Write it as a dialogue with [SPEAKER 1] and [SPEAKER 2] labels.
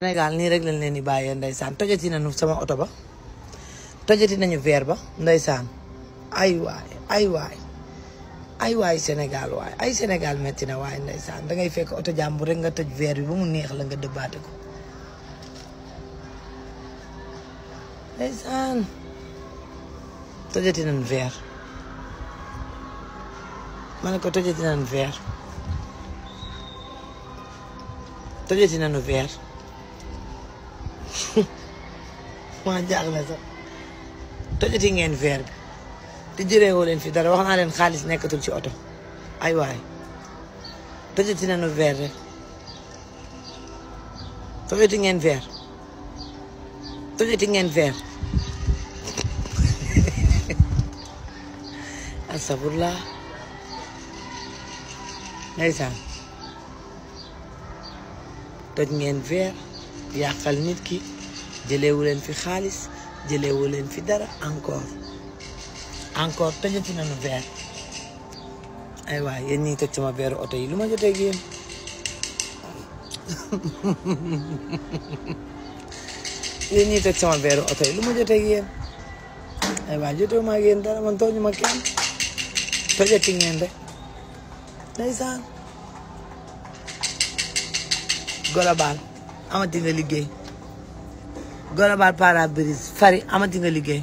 [SPEAKER 1] Sénégal nii rek lañ leen di bàyyee ndeysaan tojati nañu sama oto ba tojati nañu verre ba ndeysaan ay waay Sénégal waay ay Sénégal metti na waay ndeysaan dangay fekk oto jàmbur rek nga toj verre bi ba mu neex la nga dëbbaate ko ndeysaan tojati nañu verre ma ne ko tojati nañu verre tojati nañu verre maa jaaxle sax tojati ngeen verre bi te jëreewoo leen fi dara wax naa leen xaalis nekkatul ci oto ay waay tojati nañu verre rek tojati ngeen verre tojati ngeen verre astafurlah ndeysaan toj ngeen verre yàqal nit ki jëleewu leen fi xaalis jëleewu leen fi dara encore tojati nañu verre ay waay yéen ñi toj sama verre oto yi lu ma jotee ak yéen yéen ñi toj sama verre oto yi lu ma jotee ak yéen ay waay jotee ma ak yéen dara man tooñu ma kenn tojati ngeen rek ndeysaan Global amati nga liggéey Global pare-brise fari amati nga liggéey